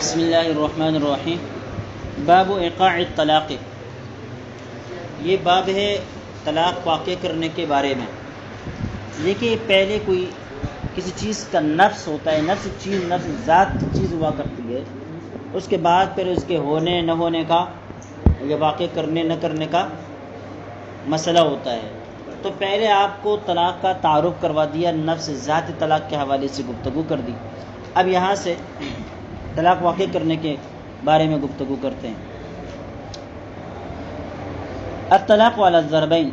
بسم اللہ الرحمن الرحیم۔ باب ایقاع الطلاق، یہ باب ہے طلاق واقع کرنے کے بارے میں۔ دیکھیے پہلے کوئی کسی چیز کا نفس ہوتا ہے، نفس ذات چیز ہوا کرتی ہے، اس کے بعد پھر اس کے ہونے نہ ہونے کا یا واقع کرنے نہ کرنے کا مسئلہ ہوتا ہے۔ تو پہلے آپ کو طلاق کا تعارف کروا دیا، نفس ذات طلاق کے حوالے سے گفتگو کر دی۔ اب یہاں سے طلاق واقع کرنے کے بارے میں گفتگو کرتے ہیں۔ الطلاق علی الضربین،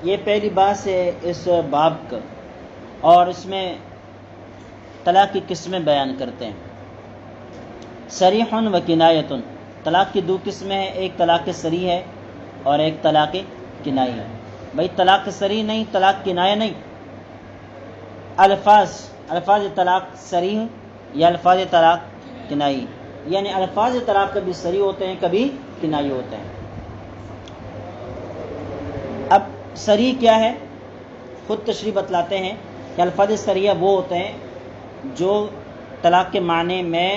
یہ پہلی بات ہے اس باب کا، اور اس میں طلاق کی قسمیں بیان کرتے ہیں۔ صریح و کنایۃ، طلاق کی دو قسمیں ہیں، ایک طلاق صریح ہے اور ایک طلاق کنائی ہے۔ بھائی طلاق صریح نہیں، طلاق کنایہ نہیں، الفاظ طلاق صریح یا الفاظ طلاق کنائی، یعنی الفاظ طلاق کبھی صریح ہوتے ہیں کبھی کنائی ہوتے ہیں۔ اب صریح کیا ہے، خود تشریح بتلاتے ہیں کہ الفاظ صریح وہ ہوتے ہیں جو طلاق کے معنی میں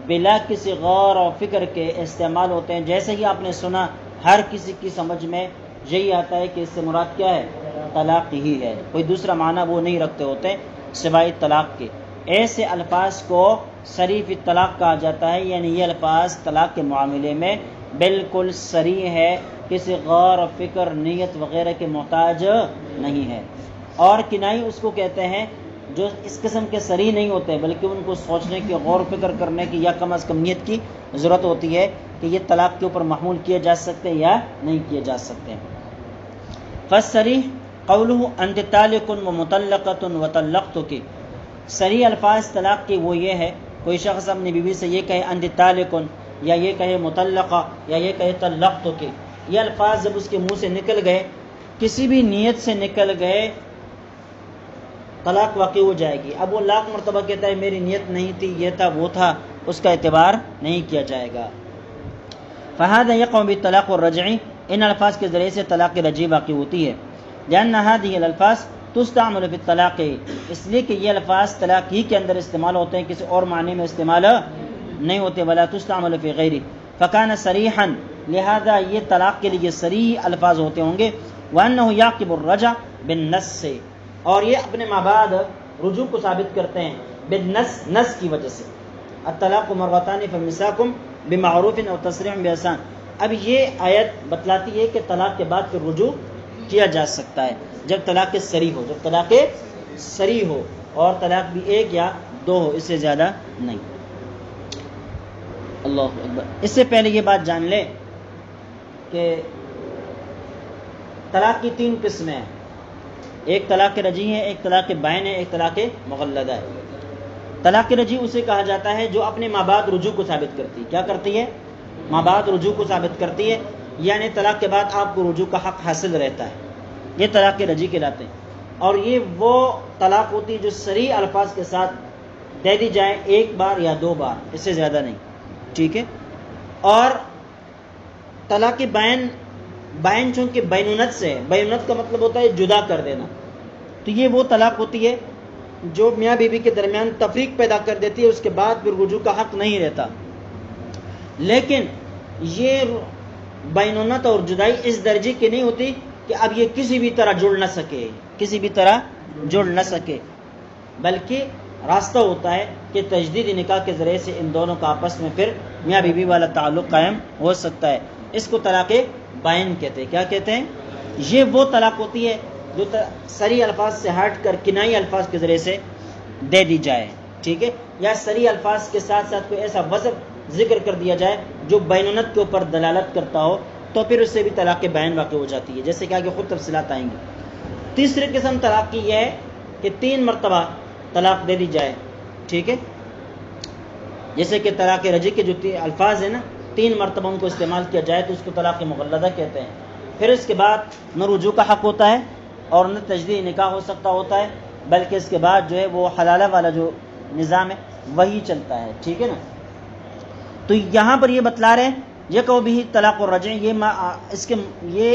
بلا کسی غور و فکر کے استعمال ہوتے ہیں۔ جیسے ہی آپ نے سنا ہر کسی کی سمجھ میں یہی آتا ہے کہ اس سے مراد کیا ہے، طلاق ہی ہے، کوئی دوسرا معنی وہ نہیں رکھتے ہوتے سوائے طلاق کے۔ ایسے الفاظ کو صریح فی الطلاق کہا جاتا ہے، یعنی یہ الفاظ طلاق کے معاملے میں بالکل صریح ہے، کسی غور و فکر نیت وغیرہ کے محتاج نہیں ہے۔ اور کنائی اس کو کہتے ہیں جو اس قسم کے صریح نہیں ہوتے، بلکہ ان کو سوچنے کی، غور و فکر کرنے کی یا کم از کم نیت کی ضرورت ہوتی ہے کہ یہ طلاق کے اوپر محمول کیے جا سکتے یا نہیں کیے جا سکتے۔ فالصریح قولہ انت طالق و مطلقۃ و طلقتک، صریح الفاظ طلاق کی وہ یہ ہے، کوئی شخص اپنی بیوی سے یہ کہے انت طالق، یا یہ کہے مطلقہ، یا یہ کہے طلقتک، یہ الفاظ جب اس کے منہ سے نکل گئے، کسی بھی نیت سے نکل گئے، طلاق واقع ہو جائے گی۔ اب وہ لاکھ مرتبہ کہتا ہے میری نیت نہیں تھی، یہ تھا وہ تھا، اس کا اعتبار نہیں کیا جائے گا۔ فہذا یقع بالطلاق الرجعی، ان الفاظ کے ذریعے سے طلاق رجعی واقع ہوتی ہے۔ لأن هذه الالفاظ تستعمل في الطلاق، اس لیے کہ یہ الفاظ طلاق ہی کے اندر استعمال ہوتے ہیں، کسی اور معنی میں استعمال نہیں ہوتے۔ ولا تستعمل في غیره فكان صریحا، لہذا یہ طلاق کے لیے صریح الفاظ ہوتے ہوں گے۔ وانه يعقب الرجع بالنص، اور یہ اپنے ماں بعد رجوع کو ثابت کرتے ہیں بالنص، نص کی وجہ سے۔ الطلاق مرتان فامساک بمعروف او تسریح باحسان، اب یہ آیت بتلاتی ہے کہ طلاق کے بعد پھر رجوع کیا جا سکتا ہے جب طلاق صریح ہو، جب طلاق صریح ہو، اور طلاق بھی ایک یا دو ہو، اس سے زیادہ نہیں۔ اللہ اکبر۔ اس سے پہلے یہ بات جان لیں کہ طلاق کی تین قسمیں ہیں، ایک طلاق رجعی ہے، ایک طلاق بائن ہے، ایک طلاق مغلظہ ہے۔ طلاق رجعی اسے کہا جاتا ہے جو اپنے ماں بعد رجوع کو ثابت کرتی ہے۔ کیا کرتی ہے؟ ماں بعد رجوع کو ثابت کرتی ہے، یعنی طلاق کے بعد آپ کو رجوع کا حق حاصل رہتا ہے، یہ طلاق رجعی کہلاتے ہیں۔ اور یہ وہ طلاق ہوتی ہے جو صریح الفاظ کے ساتھ دے دی جائے، ایک بار یا دو بار، اس سے زیادہ نہیں، ٹھیک ہے۔ اور طلاق بائن چونکہ بینونت سے ہے، بینونت کا مطلب ہوتا ہے جدا کر دینا، تو یہ وہ طلاق ہوتی ہے جو میاں بیوی کے درمیان تفریق پیدا کر دیتی ہے، اس کے بعد پھر رجوع کا حق نہیں رہتا۔ لیکن یہ بینونت اور جدائی اس درجے کی نہیں ہوتی کہ اب یہ کسی بھی طرح جڑ نہ سکے، بلکہ راستہ ہوتا ہے کہ تجدید نکاح کے ذریعے سے ان دونوں کا آپس میں پھر میاں بیوی والا تعلق قائم ہو سکتا ہے۔ اس کو طلاق بائن کہتے ہیں۔ کیا کہتے ہیں؟ یہ وہ طلاق ہوتی ہے جو صریح الفاظ سے ہٹ کر کنائی الفاظ کے ذریعے سے دے دی جائے، ٹھیک ہے، یا صریح الفاظ کے ساتھ ساتھ کوئی ایسا وصف ذکر کر دیا جائے جو بینونت کے اوپر دلالت کرتا ہو، تو پھر اس سے بھی طلاق بائن واقع ہو جاتی ہے، جیسے کہ آگے خود تفصیلات آئیں گی۔ تیسری قسم طلاق کی یہ ہے کہ 3 مرتبہ طلاق دے دی جائے، ٹھیک ہے، جیسے کہ طلاق رجعی کے جو الفاظ ہیں نا، 3 مرتبہ ان کو استعمال کیا جائے تو اس کو طلاق مغلظہ کہتے ہیں۔ پھر اس کے بعد نہ رجوع کا حق ہوتا ہے اور نہ تجدید نکاح ہو سکتا ہوتا ہے، بلکہ اس کے بعد جو ہے وہ حلالہ والا جو نظام ہے وہی چلتا ہے، ٹھیک ہے نا۔ تو یہاں پر یہ بتلا رہے ہیں یہ کہ بھی طلاق الرجعی، یہ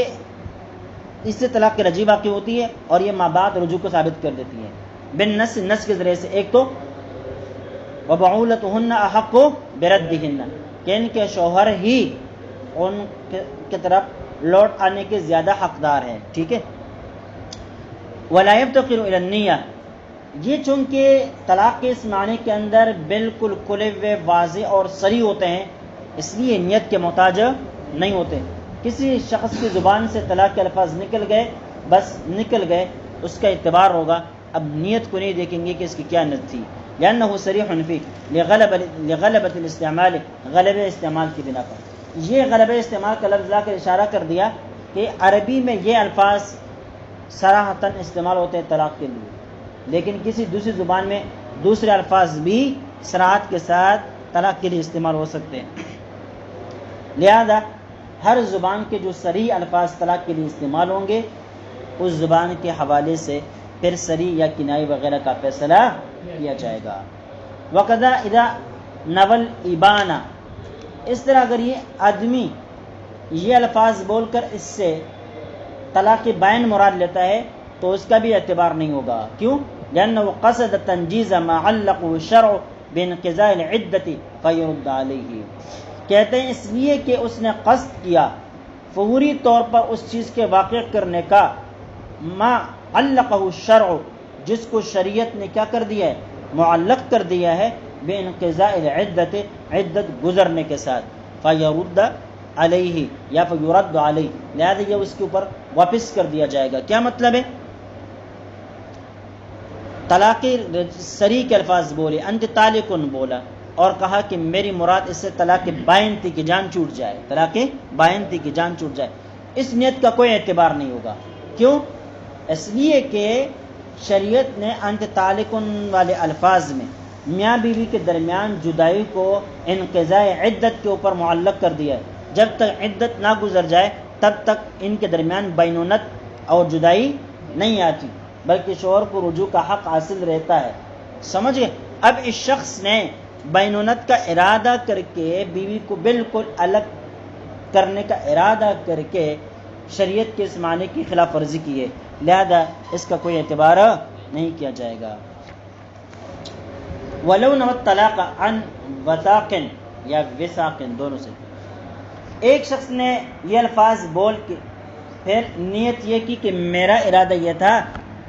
اس سے طلاق رجعی واقع ہوتی ہے اور یہ ماں بعد رجوع کو ثابت کر دیتی ہے بالنص، نص کے ذریعے سے۔ ایک تو وبعولتهن احق بردهن، کہ ان کے شوہر ہی ان کی طرف لوٹ آنے کے زیادہ حقدار ہیں. ٹھیک ہے. ولا يفتقر الى النیہ، یہ چونکہ طلاق کے اس معنی کے اندر بالکل کھلے ہوئے واضح اور صریح ہوتے ہیں، اس لیے نیت کے محتاج نہیں ہوتے. کسی شخص کی زبان سے طلاق کے الفاظ نکل گئے، بس نکل گئے، اس کا اعتبار ہوگا. اب نیت کو نہیں دیکھیں گے کہ اس کی کیا نیت تھی، لأنه صریح فی لغلبۃ الاستعمال، غلبہ استعمال کی بنا پر. یہ غلبہ استعمال کا لفظ لا کر اشارہ کر دیا کہ عربی میں یہ الفاظ صراحتاً استعمال ہوتے ہیں طلاق کے لیے، لیکن کسی دوسری زبان میں دوسرے الفاظ بھی صراحت کے ساتھ طلاق کے لیے استعمال ہو سکتے ہیں. لہذا ہر زبان کے جو صریح الفاظ طلاق کے لیے استعمال ہوں گے، اس زبان کے حوالے سے پھر صریح یا کنائی وغیرہ کا فیصلہ کیا جائے گا. وقضا اذا نول ابانہ، اس طرح اگر یہ آدمی یہ الفاظ بول کر اس سے طلاق بائن مراد لیتا ہے تو اس کا بھی اعتبار نہیں ہوگا. کیوں؟ لأنه قصد تنجیز ما علقه الشرع بانقضاء العدة فيرد عليه، کہتے ہیں اس لیے کہ اس نے قصد کیا فوری طور پر اس چیز کے واقع کرنے کا، ما علقه الشرع، جس کو شریعت نے کیا کر دیا ہے، معلق کر دیا ہے، بانقضاء العدة، عدت گزرنے کے ساتھ، فیرد علیہ یا فیرد علیہ، لہذا یہ اس کے اوپر واپس کر دیا جائے گا. کیا مطلب ہے؟ طلاق صریح کے الفاظ بولے، انت طالقن بولا، اور کہا کہ میری مراد اس سے طلاق بائن تھی کہ جان چھوٹ جائے، طلاق بائن تھی کہ جان چھوٹ جائے، اس نیت کا کوئی اعتبار نہیں ہوگا. کیوں؟ اس لیے کہ شریعت نے انت طالقن والے الفاظ میں میاں بیوی کے درمیان جدائی کو انقضاء عدت کے اوپر معلق کر دیا ہے. جب تک عدت نہ گزر جائے تب تک ان کے درمیان بینونت اور جدائی نہیں آتی، بلکہ شوہر کو رجوع کا حق حاصل رہتا ہے. سمجھے؟ اب اس شخص نے بینونت کا ارادہ کر کے بیوی کو بالکل الگ کرنے کا ارادہ کر کے شریعت کے اس معنی کی خلاف ورزی کی ہے، لہذا اس کا کوئی اعتبار نہیں کیا جائے گا. وَلَوْ نَوَى الطَّلَاقَ عَنْ وَثَاقٍ یا وِثَاقٍ، دونوں سے. ایک شخص نے یہ الفاظ بول کے پھر نیت یہ کی کہ میرا ارادہ یہ تھا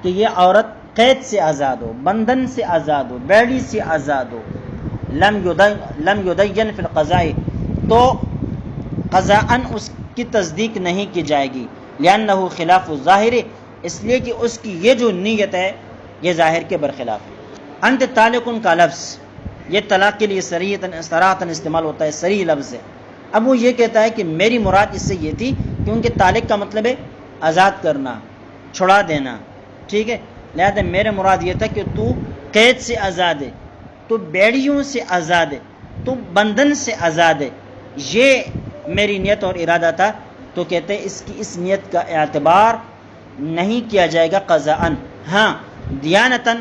کہ یہ عورت قید سے آزاد ہو، بندھن سے آزاد ہو، بیڑی سے آزاد ہو، لم یدین فی القضاء، تو قضاءً اس کی تصدیق نہیں کی جائے گی، لأنہ خلاف الظاہر، اس لیے کہ اس کی یہ جو نیت ہے یہ ظاہر کے برخلاف ہے. انت طالقن کا لفظ یہ طلاق کے لیے صراحتاً استعمال ہوتا ہے، صریح لفظ ہے. اب وہ یہ کہتا ہے کہ میری مراد اس سے یہ تھی، کیونکہ طالق کا مطلب ہے آزاد کرنا، چھڑا دینا. ٹھیک ہے، لہذا میرے مراد یہ تھا کہ تو قید سے آزاد ہے، تو بیڑیوں سے آزاد ہے، تو بندھن سے آزاد ہے، یہ میری نیت اور ارادہ تھا. تو کہتے ہیں اس کی اس نیت کا اعتبار نہیں کیا جائے گا قضاءً. ہاں دیانتاً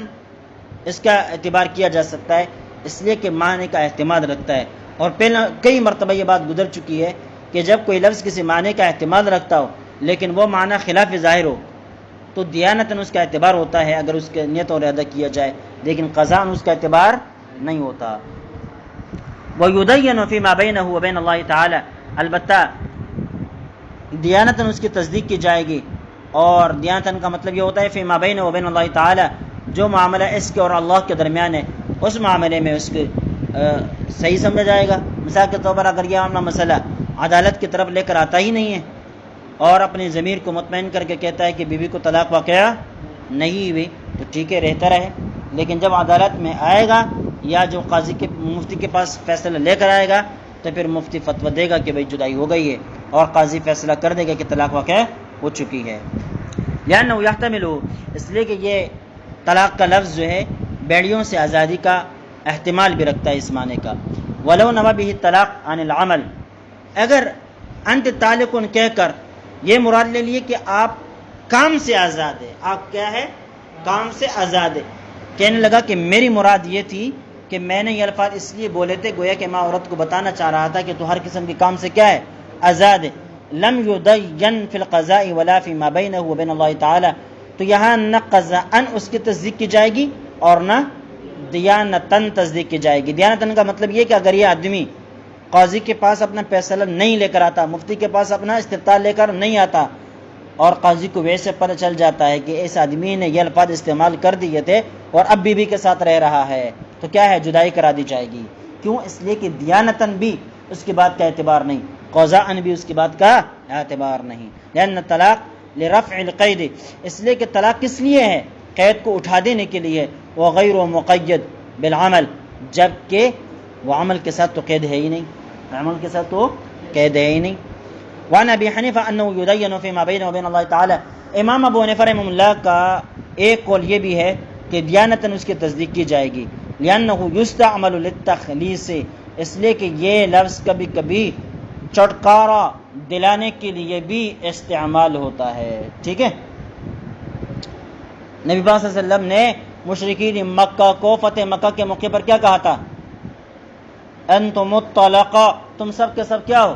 اس کا اعتبار کیا جا سکتا ہے، اس لیے کہ معنی کا احتمال رکھتا ہے. اور پہلے کئی مرتبہ یہ بات گزر چکی ہے کہ جب کوئی لفظ کسی معنی کا احتمال رکھتا ہو لیکن وہ معنی خلاف ظاہر ہو تو دیانتاً اس کا اعتبار ہوتا ہے اگر اس کے نیت اور ارادہ کیا جائے، لیکن قضاءً اس کا اعتبار نہیں ہوتا. وَيُدَيَّنُ فِي مَا بَيْنَهُ وَبَيْنَ اللَّهِ تَعَالَى، البتہ دیانتاً اس کی تصدیق کی جائے گی. اور دیانتاً کا مطلب یہ ہوتا ہے فی ما بین و بین اللہ تعالی، جو معاملہ اس کے اور اللہ کے درمیان ہے اس معاملے میں اس کے صحیح سمجھا جائے گا. مثال کے طور پر اگر یہ معاملہ مسئلہ عدالت کی طرف لے کر آتا ہی نہیں ہے اور اپنی ضمیر کو مطمئن کر کے کہتا ہے کہ بیوی کو طلاق واقعہ نہیں ہوئی تو ٹھیک ہے، رہتا رہے. لیکن جب عدالت میں آئے گا یا جو قاضی کے مفتی کے پاس فیصلہ لے کر آئے گا تو پھر مفتی فتویٰ دے گا کہ بھئی جدائی ہو گئی ہے، اور قاضی فیصلہ کر دے گا کہ طلاق واقع ہو چکی ہے. لأنه يحتمل، اس لیے کہ یہ طلاق کا لفظ جو ہے بیڑیوں سے آزادی کا احتمال بھی رکھتا ہے اس معنی کا. ولو نوى به الطلاق عن العمل، اگر انت طالق کہہ کر یہ مراد لے لیے کہ آپ کام سے آزاد ہے، آپ کیا ہے، کام سے آزاد ہے. کہنے لگا کہ میری مراد یہ تھی کہ میں نے یہ الفاظ اس لیے بولے تھے گویا کہ میں عورت کو بتانا چاہ رہا تھا کہ تو ہر قسم کے کام سے کیا ہے، آزاد ہے. لم يدین فی القضاء ولا فی ما بینہ وبین اللہ تعالی، تو یہاں نہ قضاءً اس کی تصدیق کی جائے گی اور نہ دیانتن تصدیق کی جائے گی۔ دیانتن کا مطلب یہ کہ اگر یہ آدمی قاضی کے پاس اپنا فیصلہ نہیں لے کر آتا، مفتی کے پاس اپنا استفتاء لے کر نہیں آتا، اور قاضی کو ویسے پتہ چل جاتا ہے کہ اس آدمی نے یہ الفاظ استعمال کر دیے تھے اور اب بیوی کے ساتھ رہ رہا ہے، تو کیا ہے؟ جدائی کرا دی جائے گی۔ کیوں؟ اس لیے کہ دیانتن بھی اس کی بات کا اعتبار نہیں، قضاءً بھی اس کی بات کا اعتبار نہیں۔ لأن طلاق لرفع القید، اس لیے کہ طلاق کس لیے ہے؟ قید کو اٹھا دینے کے لیے۔ وغیر مقید بالعمل، جبکہ وہ عمل کے ساتھ تو قید ہے ہی نہیں، عمل کے ساتھ تو قید ہے ہی نہیں۔ وعن ابی حنیفہ انہ یدین فیما بینہ وبین اللہ تعالی، امام ابو حنیفہ رحمہ اللہ کا ایک قول یہ بھی ہے کہ دیانتاً اس کی تصدیق کی جائے گی۔ لأنہ یستعمل للتخلیص، اس لیے کہ یہ لفظ کبھی کبھی چھٹکارا دلانے کے لیے بھی استعمال ہوتا ہے۔ ٹھیک ہے، نبی پاک صلی اللہ علیہ وسلم نے مشرکین مکہ کو فتح مکہ کے موقع پر کیا کہا تھا؟ انتم الطلقاء، تم سب کے سب کیا ہو؟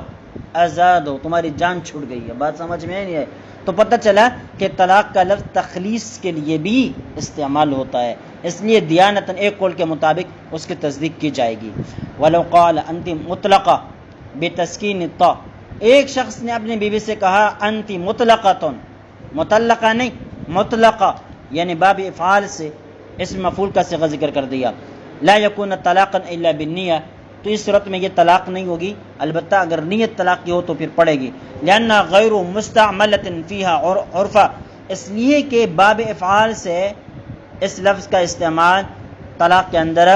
آزاد ہو، تمہاری جان چھوٹ گئی ہے۔ بات سمجھ میں نہیں ہے؟ تو پتہ چلا کہ طلاق کا لفظ تخلیص کے لیے بھی استعمال ہوتا ہے، اس لیے دیانتاً ایک قول کے مطابق اس کی تصدیق کی جائے گی۔ ولو قال انت مطلقہ بتسکین الطاء، ایک شخص نے اپنی بیوی سے کہا انت مطلقۃ، مطلقہ نہیں مطلقہ، یعنی باب افعال سے اسم مفعول کا صیغہ ذکر کر دیا۔ لا یکون طلاقا الا بالنیہ، تو اس صورت میں یہ طلاق نہیں ہوگی، البتہ اگر نیت طلاق کی ہو تو پھر پڑے گی۔ لأن غیر مستعملۃ فیہا عرفا، اس لیے کہ باب افعال سے اس لفظ کا استعمال طلاق کے اندر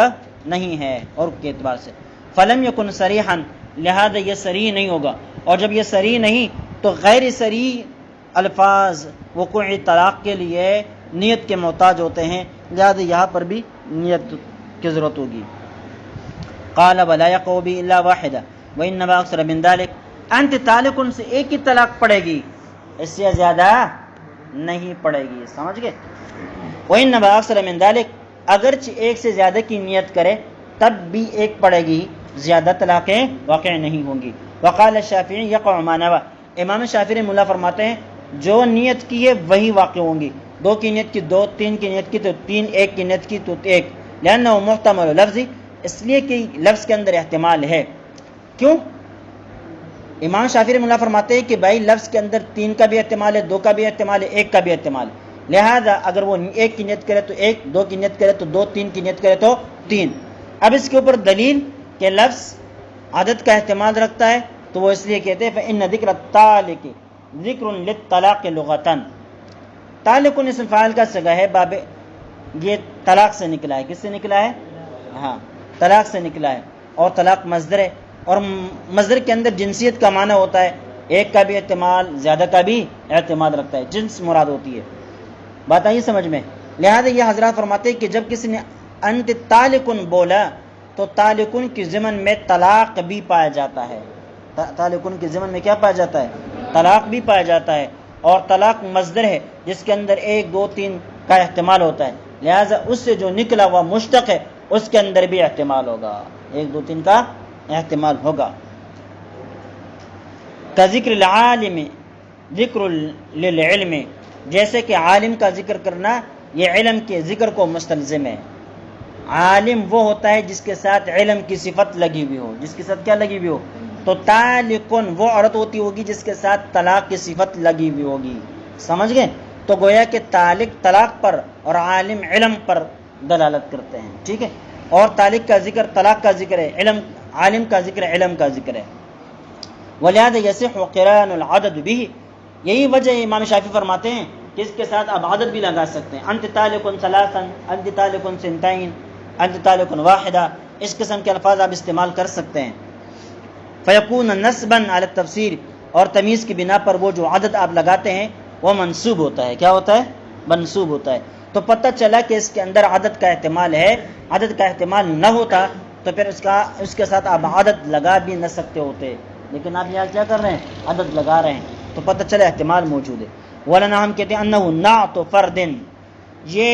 نہیں ہے عرف کے اعتبار سے۔ فلم یکن صریحا، لہذا یہ صریح نہیں ہوگا، اور جب یہ صریح نہیں تو غیر صریح الفاظ وقوع طلاق کے لیے نیت کے محتاج ہوتے ہیں، لہذا یہاں پر بھی نیت کی ضرورت ہوگی۔ قال ولا يقع بي الا واحدہ وانما اکثر من ذلك، انت طالق سے ایک ہی طلاق پڑے گی، اس سے زیادہ نہیں پڑے گی، سمجھ گئے؟ وانما اکثر من ذلك، اگرچہ ایک سے زیادہ کی نیت کرے تب بھی ایک پڑے گی، زیادہ طلاقیں واقع نہیں ہوں گی۔ وقال الشافعی یقع ما نوى، امام شافعی رحمہ اللہ فرماتے ہیں جو نیت کی ہے وہی واقع ہوں گی، دو کی نیت کی دو، تین کی نیت کی تو تین، ایک کی نیت کی تو ایک۔ لأنه محتمل لفظی، اس لیے کہ لفظ کے اندر احتمال ہے۔ کیوں؟ امام شافعی رحمہ اللہ فرماتے ہیں کہ بھائی لفظ کے اندر تین کا بھی احتمال ہے، دو کا بھی احتمال ہے، ایک کا بھی احتمال ہے، لہذا اگر وہ ایک کی نیت کرے تو ایک، دو کی نیت کرے تو دو، تین کی نیت کرے تو تین۔ اب اس کے اوپر دلیل کہ لفظ عدد کا احتمال رکھتا ہے تو وہ اس لیے کہتے ہیں فإن ذکر الطالق ذکر للطلاق لغتاً، طالق اسم فاعل کا صیغہ ہے، باب یہ طلاق سے نکلا ہے، کس سے نکلا ہے؟ ہاں طلاق سے نکلا ہے، اور طلاق مصدر ہے، اور مصدر کے اندر جنسیت کا معنی ہوتا ہے، ایک کا بھی احتمال زیادہ کا بھی احتمال رکھتا ہے، جنس مراد ہوتی ہے۔ بات آئی سمجھ میں؟ لہذا یہ حضرات فرماتے ہیں کہ جب کسی نے انت طالقن بولا تو طالقن کی ضمن میں طلاق بھی پایا جاتا ہے، طالقن کی ضمن میں کیا پایا جاتا ہے؟ طلاق بھی پایا جاتا ہے، اور طلاق مصدر ہے جس کے اندر ایک، دو، تین کا احتمال ہوتا ہے، لہذا اس سے جو نکلا ہوا مشتق ہے اس کے اندر بھی احتمال ہوگا، ایک، دو، تین کا احتمال ہوگا۔ کا ذکر العالم ذکر للعلم، جیسے کہ عالم کا ذکر کرنا یہ علم کے ذکر کو مستلزم ہے۔ عالم وہ ہوتا ہے جس کے ساتھ علم کی صفت لگی ہوئی ہو، جس کے ساتھ کیا لگی ہوئی ہو؟ تو طالقن وہ عورت ہوتی ہوگی جس کے ساتھ طلاق کی صفت لگی ہوئی ہوگی، سمجھ گئے؟ تو گویا کہ طالق طلاق پر اور عالم علم پر دلالت کرتے ہیں، ٹھیک ہے؟ اور طالق کا ذکر طلاق کا ذکر ہے، علم عالم کا ذکر علم کا ذکر ہے۔ ولہذا یصح قران العدد به، یہی وجہ امام شافعی فرماتے ہیں کہ اس کے ساتھ آپ عدد بھی لگا سکتے ہیں، انت طالق ثلاثا، انت طالق سنتین، انت طالق واحدہ، اس قسم کے الفاظ آپ استعمال کر سکتے ہیں۔ فیکون نسبا علی التفسیر، اور تمیز کی بنا پر وہ جو عدد آپ لگاتے ہیں وہ منصوب ہوتا ہے، کیا ہوتا ہے؟ منصوب ہوتا ہے۔ تو پتہ چلا کہ اس کے اندر عدد کا احتمال ہے، عدد کا احتمال نہ ہوتا تو پھر اس کے ساتھ آپ عدد لگا بھی نہ سکتے ہوتے، لیکن آپ یہاں کیا کر رہے ہیں؟ عدد لگا رہے ہیں، تو پتہ چلا احتمال موجود ہے۔ ولنا ہم کہتے ہیں انہ نعت فرد، یہ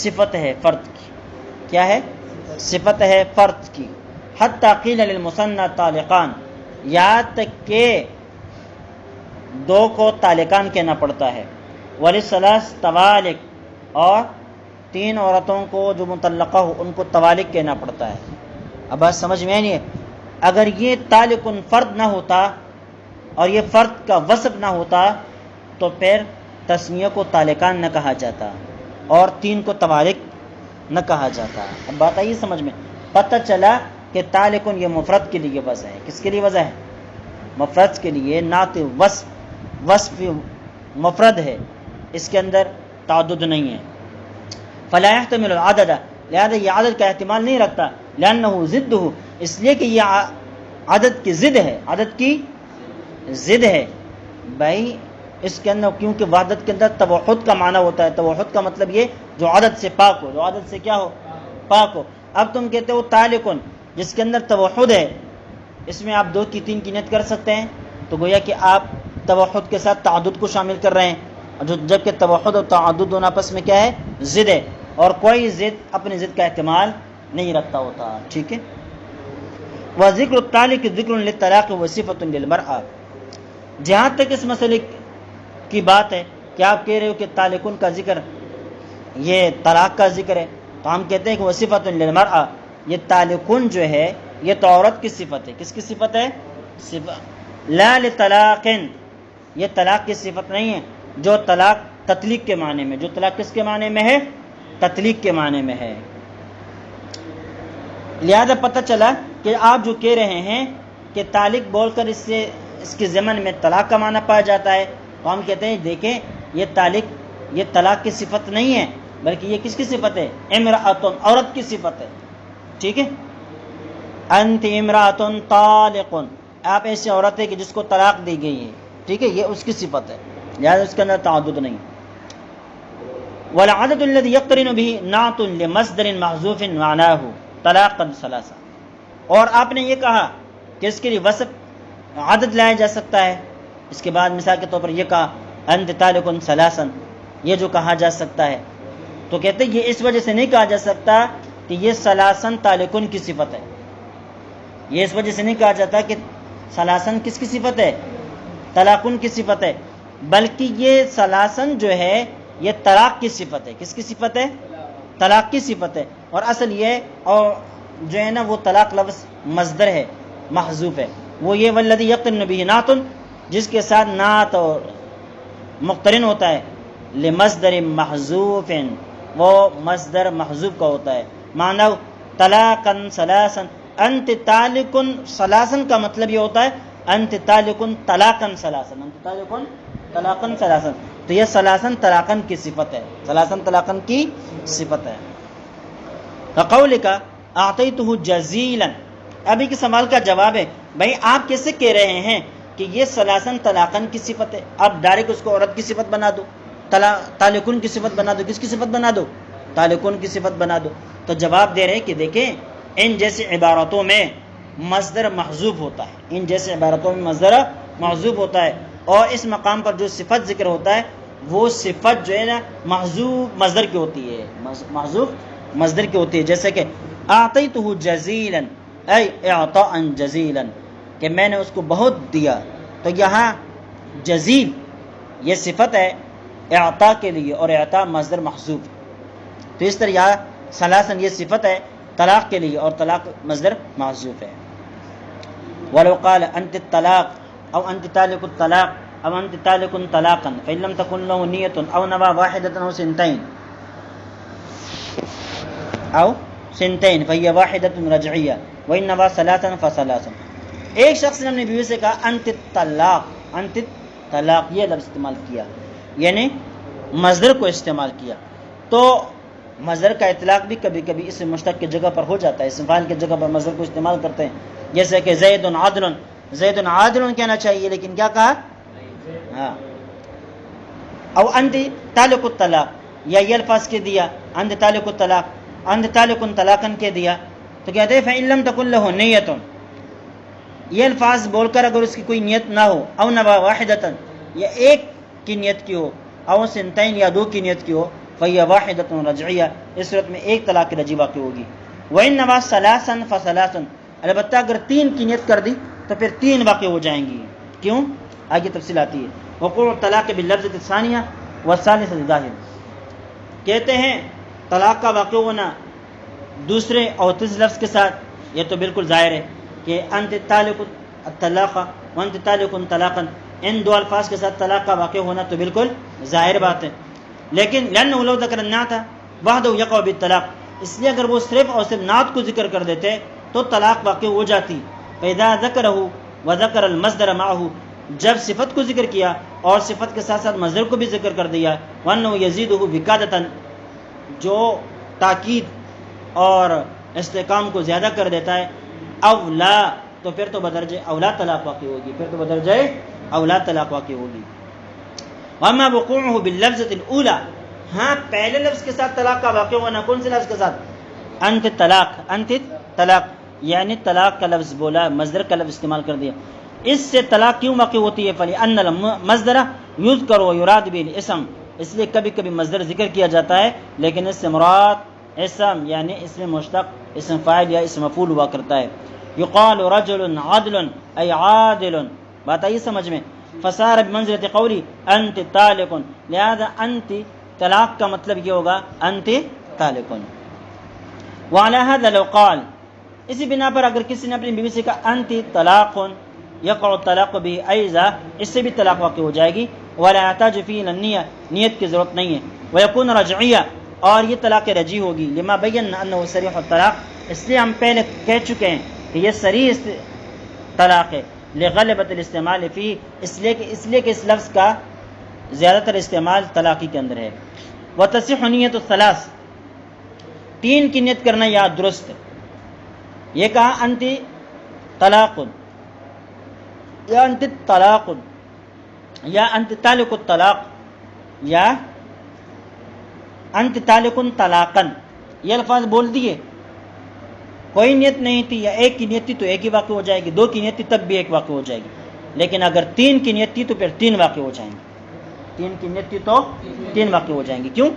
صفت ہے فرد کی، کیا ہے؟ صفت ہے فرد کی۔ حتی قیل للمثنى طالقان، یہاں تک کہ دو کو طالقان کہنا پڑتا ہے۔ وللثلاث طوالق، اور 3 عورتوں کو جو مطلقہ ہو ان کو طوالق کہنا پڑتا ہے. اب بات سمجھ میں نہیں ہے. اگر یہ طالق فرد نہ ہوتا اور یہ فرد کا وصف نہ ہوتا تو پھر تسنیہ کو طالقان نہ کہا جاتا اور 3 کو طوالق نہ کہا جاتا. اب بات آئی سمجھ میں. پتہ چلا کہ طالق یہ مفرد کے لیے وضع ہے. کس کے لیے وضع ہے؟ مفرد کے لیے. نعت وصف مفرد ہے، اس کے اندر تعدد نہیں ہے. فلا يحتمل العدد، لہذا یہ عدد کا احتمال نہیں رکھتا. لأنه ضدہ، اس لیے کہ یہ عدد کی ضد ہے. عدد کی ضد ہے بھائی. اس کے اندر کیونکہ وحدت کے اندر توحد کا معنی ہوتا ہے. توحد کا مطلب یہ جو عدد سے پاک ہو، جو عدد سے کیا ہو؟ پاک ہو. اب تم کہتے ہو طالقن جس کے اندر توحد ہے، اس میں آپ 2 کی 3 کی نیت کر سکتے ہیں، تو گویا کہ آپ توحد کے ساتھ تعدد کو شامل کر رہے ہیں. جبکہ توحد اور تعدد دونوں آپس میں کیا ہے؟ ضد ہے، اور کوئی ضد اپنی ضد کا احتمال نہیں رکھتا ہوتا. ٹھیک ہے. وذکر الطالق ذکر للطلاق وصفۃ للمرأة. جہاں تک اس مسئلے کی بات ہے کہ آپ کہہ رہے ہو کہ طالقن کا ذکر یہ طلاق کا ذکر ہے، تو ہم کہتے ہیں کہ وصفۃ للمرأة، یہ طالقن جو ہے یہ تو عورت کی صفت ہے. کس کی صفت ہے؟ لا لطلاق، یہ طلاق کی صفت نہیں ہے. جو طلاق تطلیق کے معنی میں، جو طلاق کس کے معنی میں ہے؟ تطلیق کے معنی میں ہے. لہذا پتہ چلا کہ آپ جو کہہ رہے ہیں کہ طالق بول کر اس کے ضمن میں طلاق کا معنی پایا جاتا ہے، تو ہم کہتے ہیں دیکھیں یہ طلاق کی صفت نہیں ہے، بلکہ یہ کس کی صفت ہے؟ امرأۃ، عورت کی صفت ہے. ٹھیک ہے. انت امرأۃ طالق، آپ ایسی عورت ہے کہ جس کو طلاق دی گئی ہے. ٹھیک ہے، یہ اس کی صفت ہے، لہذا اس کے اندر تعدد نہیں. والعدد الذي يقترن به نعت لمصدر محذوف معناه طلاقا ثلاثا. اور آپ نے یہ کہا کہ اس کے لیے وصف عدد لایا جا سکتا ہے. اس کے بعد مثال کے طور پر یہ کہا انت طالق ثلاثا، یہ جو کہا جا سکتا ہے، تو کہتے ہیں یہ اس وجہ سے نہیں کہا جا سکتا کہ یہ ثلاثا طالقن کی صفت ہے. یہ اس وجہ سے نہیں کہا جاتا کہ ثلاثا کس کی صفت ہے؟ طلاقن کی صفت ہے، بلکہ یہ ثلاثن جو ہے یہ طلاق کی صفت ہے. کس کی صفت ہے؟ طلاق کی صفت ہے. اور اصل یہ اور جو ہے نا وہ طلاق لفظ مصدر ہے، محذوف ہے. وہ یہ والذی یقترن به نعت، جس کے ساتھ نعت اور مقترن ہوتا ہے لمصدر محذوف، وہ مصدر محذوف کا ہوتا ہے. معنی طلاقا ثلاثا، انت طالق ثلاثا کا مطلب یہ ہوتا ہے انت طالق طلاقا ثلاثا، انت طالق طلاقا ثلاثا. تو یہ ثلاثا طلاقا کی صفت ہے، ثلاثا طلاقا کی صفت ہے. قولک اعطیتہ جزیلا، ابھی کے سوال کا جواب ہے بھائی آپ کیسے کہہ رہے ہیں کہ یہ ثلاثا طلاقا کی صفت ہے؟ آپ ڈائریکٹ اس کو عورت کی صفت بنا دو، طالقن کی صفت بنا دو. کس کی صفت بنا دو؟ طالقن کی صفت بنا دو. تو جواب دے رہے ہیں کہ دیکھیں ان جیسی عبارتوں میں مصدر محذوف ہوتا ہے، ان جیسی عبارتوں میں مصدر محذوف ہوتا ہے، اور اس مقام پر جو صفت ذکر ہوتا ہے وہ صفت جو ہے نا محذوف مصدر کی ہوتی ہے، محذوف مصدر کی ہوتی ہے. جیسے کہ اعطیتہ جزیلا، ای اعطاء جزیلا، کہ میں نے اس کو بہت دیا. تو یہاں جزیل یہ صفت ہے اعطاء کے لیے اور اعطاء مصدر محذوف. تو اس طرح یہاں ثلاثاً یہ صفت ہے طلاق کے لیے اور طلاق مصدر محذوف ہے. ولو قال انت الطلاق او انت طالق الطلاق او انت طالق طلاقا فإن لم تكن له نیۃ او نوى واحدة او سنتين او سنتين فهي واحدة رجعية وإن نوى ثلاثا فثلاثا. ایک شخص نے اپنی بیوی سے کہا انت الطلاق، انت الطلاق، یہ لفظ استعمال کیا، یعنی مصدر کو استعمال کیا. تو مصدر کا اطلاق بھی کبھی کبھی اس مشتق کی جگہ پر ہو جاتا ہے، اسم فاعل کی جگہ پر مصدر کو استعمال کرتے ہیں. جیسے کہ زید عادل، زید عادل کہنا چاہیے لیکن کیا کہا؟ ہاں. او انت طالق الطلاق، یا یہ الفاظ کے دیا انت طالق الطلاق، انت طالق طلاقا کہہ دیا، تو کہتے ہیں فإن لم تكن له نیۃ، یہ الفاظ بول کر اگر اس کی کوئی نیت نہ ہو، او نوى واحدة، یا ایک کی نیت کی ہو، او سنتین یا 2 کی نیت کی ہو، فهي واحدة رجعية، اس صورت میں ایک طلاق رجعی واقع ہوگی. وإن نوى ثلاثا فثلاثا، البتہ اگر 3 کی نیت کر دی تو پھر 3 واقع ہو جائیں گی. کیوں؟ آگے تفصیل آتی ہے. وقوع الطلاق باللفظ الثانیہ والثالثہ ظاہر، کہتے ہیں طلاق کا واقع ہونا دوسرے اور تیسرے لفظ کے ساتھ، یہ تو بالکل ظاہر ہے کہ انت طالق الطلاق وانت طالق طلاقا، ان دو الفاظ کے ساتھ طلاق کا واقع ہونا تو بالکل ظاہر بات ہے. لیکن لأنه لو ذکر النعت وحده يقع بالطلاق، اس لیے اگر وہ صرف اور صرف نعت کو ذکر کر دیتے تو طلاق واقع ہو جاتی. فإذا ذکره وذکر المصدر معه، جب صفت کو ذکر کیا اور صفت کے ساتھ ساتھ مصدر کو بھی ذکر کر دیا، وأنه يزيده وکادة، جو تاکید اور استحکام کو زیادہ کر دیتا ہے، اولا، تو پھر تو بدرجہ اولا طلاق واقع ہوگی، پھر تو بدرجہ اولا طلاق واقع ہوگی. وَأَمَّا وُقُوعُهُ بِاللَّفْظِ الْأُولَى، ہاں پہلے لفظ کے ساتھ طلاق کا واقع ہونا، کون سے لفظ کے ساتھ؟ انت طلاق، انت طلاق، یعنی طلاق کا لفظ بولا، مصدر کا لفظ استعمال کر دیا. اس سے طلاق کیوں واقع ہوتی ہے؟ فَلِأَنَّ الْمَصْدَرَ يُذْكَرُ وَيُرَادُ بِهِ الْاسْمُ، اس لیے کبھی کبھی مصدر ذکر کیا جاتا ہے لیکن اس سے مراد اسم، یعنی اسم مشتق، اسم فاعل یا اسم مفعول ہوا کرتا ہے. یقال رجل عدل ای عادل، بات آئی سمجھ میں؟ فصار بمنزلۃ قولی انت طالق، لہذا انت طلاق کا مطلب یہ ہوگا انت طالق. وعلی هذا لو قال، اسی بنا پر اگر کسی نے اپنی بیوی سے کہا انت طلاق یقع الطلاق به ایضا، اس سے بھی طلاق واقع ہو جائے گی. ولا يحتاج فيه الى النیہ، نیت کی ضرورت نہیں ہے. ويكون رجعیہ، اور یہ طلاق رجعی ہوگی. لما بینا انه صریح الطلاق، اس لیے ہم پہلے کہہ چکے ہیں کہ یہ صریح طلاق ہے. لغلبۃ الاستعمال فی، اس لیے کہ اس لفظ کا زیادہ تر استعمال طلاقی کے اندر ہے. وتصح نیت الثلاث، تین کی نیت کرنا یاد درست ہے. یہ کہا انت طلاق یا انت طلاق یا انت طالق الطلاق یا انت طالق طلاقا، یہ الفاظ بول دیے. کوئی نیت نہیں تھی یا ایک کی نیت تھی تو ایک ہی واقع ہو جائے گی، دو کی نیت تھی تب بھی ایک واقع ہو جائے گی. لیکن اگر تین کی نیت تھی تو پھر تین واقع ہو جائیں گے. تین کی نیت تھی تو تین واقع ہو جائیں گی. کیوں؟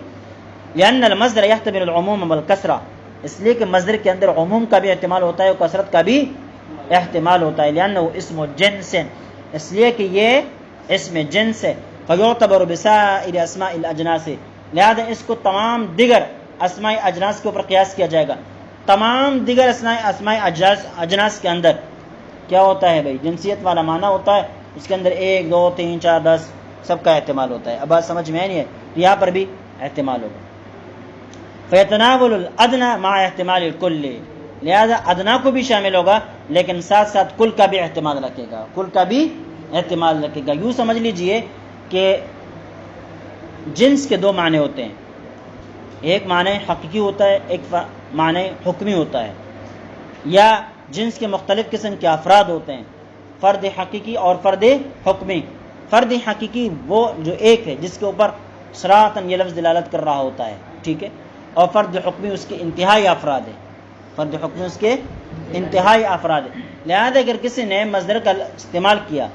لأن المصدر يحتمل العموم والکثرہ، اس لیے کہ مصدر کے اندر عموم کا بھی احتمال ہوتا ہے اور کثرت کا بھی احتمال ہوتا ہے. لأنه اسم جنس، اس لیے کہ یہ اسم جنس ہے. فيعتبر بسائر اسماء الاجناس، لہذا اس کو تمام دیگر اسماء اجناس کے اوپر قیاس کیا جائے گا. تمام دیگر اسماء اجناس کے اندر کیا ہوتا ہے بھائی؟ جنسیت والا معنی ہوتا ہے، اس کے اندر 1 2 3 4 10 سب کا احتمال ہوتا ہے. اب بات سمجھ میں نہیں ہے، یہاں پر بھی احتمال ہوگا. فیتناول الادنی مع احتمال الکل، لہذا ادنا کو بھی شامل ہوگا لیکن ساتھ ساتھ کل کا بھی احتمال رکھے گا، کل کا بھی احتمال رکھے گا. یوں سمجھ لیجئے کہ جنس کے دو معنی ہوتے ہیں، ایک معنی حقیقی ہوتا ہے، ایک معنی حکمی ہوتا ہے. یا جنس کے مختلف قسم کے افراد ہوتے ہیں، فرد حقیقی اور فرد حکمی. فرد حقیقی وہ جو ایک ہے جس کے اوپر صراحتاً یہ لفظ دلالت کر رہا ہوتا ہے، ٹھیک ہے، اور فرد حکمی اس کے انتہائی افراد ہے. فرد حکمی اس کے انتہائی افراد ہے. لہذا اگر کسی نے مصدر کا استعمال کیا،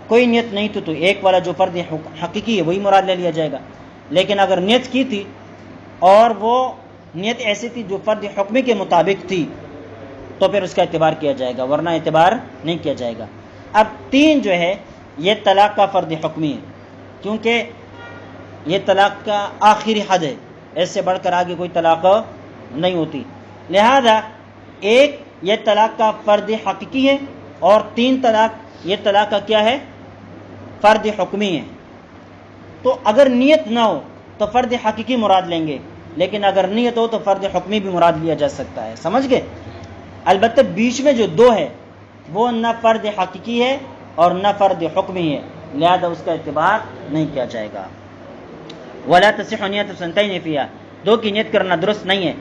کوئی نیت نہیں تو ایک والا جو فرد حقیقی ہے وہی مراد لے لیا جائے گا. لیکن اگر نیت کی تھی اور وہ نیت ایسی تھی جو فرد حکمی کے مطابق تھی تو پھر اس کا اعتبار کیا جائے گا، ورنہ اعتبار نہیں کیا جائے گا. اب تین جو ہے یہ طلاق کا فرد حکمی ہے، کیونکہ یہ طلاق کا آخری حد ہے، اس سے بڑھ کر آگے کوئی طلاق نہیں ہوتی. لہذا ایک یہ طلاق کا فرد حقیقی ہے اور تین طلاق یہ طلاق کا کیا ہے؟ فرد حکمی ہے. تو اگر نیت نہ ہو تو فرد حقیقی مراد لیں گے، لیکن اگر نیت ہو تو فرد حکمی بھی مراد لیا جا سکتا ہے. سمجھ گئے؟ البتہ بیچ میں جو دو ہے وہ نہ فرد حقیقی ہے اور نہ فرد حکمی ہے، لہذا اس کا اعتبار نہیں کیا جائے گا. ولا تصح نیت سنتین فیہا، دو کی نیت کرنا درست نہیں ہے.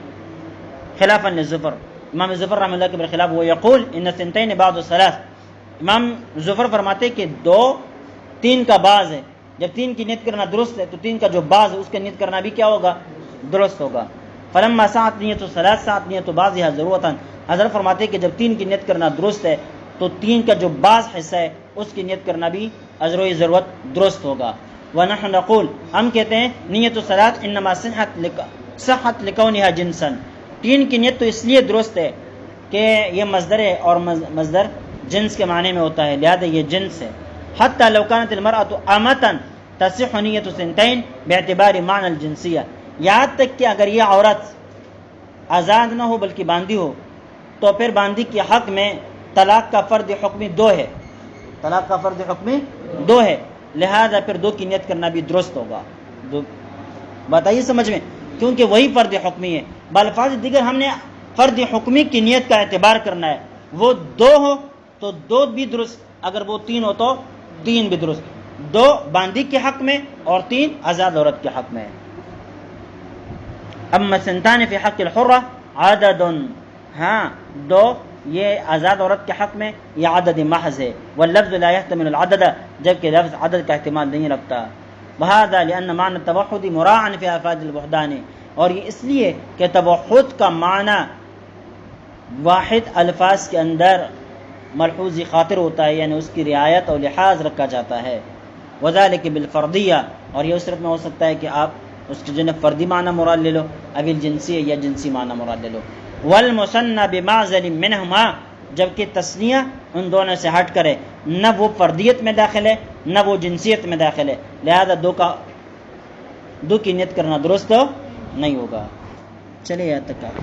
خلافا للظفر، امام ظفر رحمۃ اللہ کے برخلاف. وہ یقول ان سنتین بعض الثلاث، امام ظفر فرماتے کہ دو تین کا بعض ہے. جب تین کی نیت کرنا درست ہے تو تین کا جو بعض ہے اس کا نیت کرنا بھی کیا ہوگا؟ درست ہوگا. فلما سعت نیت الثلاث سعت نیت بعضها ضرورتا، حضرت فرماتے کہ جب تین کی نیت کرنا درست ہے تو تین کا جو بعض حصہ ہے اس کی نیت کرنا بھی ضرورت درست ہوگا. ونحن نقول، ہم کہتے ہیں نیت الثلاث انما صحت لکونها جنسا، تین کی نیت تو اس لیے درست ہے کہ یہ مصدر ہے اور مصدر جنس کے معنی میں ہوتا ہے، لہذا یہ جنس ہے. حتی لو كانت المرأة امتا تصح نیت سنتین باعتبار معنی الجنسیہ، یہاں تک کہ اگر یہ عورت آزاد نہ ہو بلکہ باندھی ہو تو پھر باندھی کے حق میں طلاق کا فرض حکمی 2 ہے، طلاق کا فرض حکمی 2 ہے، لہذا پھر 2 کی نیت کرنا بھی درست ہوگا۔ بتائیے سمجھ میں، کیونکہ وہی فرض حکمی ہے۔ بالفاظ دیگر ہم نے فرض حکمی کی نیت کا اعتبار کرنا ہے، وہ 2 ہو تو 2 بھی درست، اگر وہ 3 ہو تو 3 بھی درست، 2 باندھی کے حق میں اور 3 آزاد عورت کے حق میں۔ اما سنتان فی حق الحرہ عدد، ہاں 2 یہ آزاد عورت کے حق میں یہ عدد محض ہے، واللفظ لا يحتمل العدد، جبکہ لفظ عدد کا احتمال نہیں رکھتا۔ وهذا لأن معنى التوحد مراعا في ألفاظ الوحدان، اور یہ اس لیے کہ توحد کا معنی واحد الفاظ کے اندر ملحوظ خاطر ہوتا ہے، یعنی اس کی رعایت اور لحاظ رکھا جاتا ہے۔ وذلك بالفردیہ، اور یہ اس صورت میں ہو سکتا ہے کہ آپ اس کی جنب فردی معنی مراد لے لو، ابھی الجنسی یا جنسی معنی مراد لے لو۔ والمثنى بمعزل منهما، جبکہ تثنیہ ان دونوں سے ہٹ کرے، نہ وہ فردیت میں داخل ہے نہ وہ جنسیت میں داخل ہے، لہذا 2 کی نیت کرنا درست نہیں ہوگا۔ چلیے یہاں تک آپ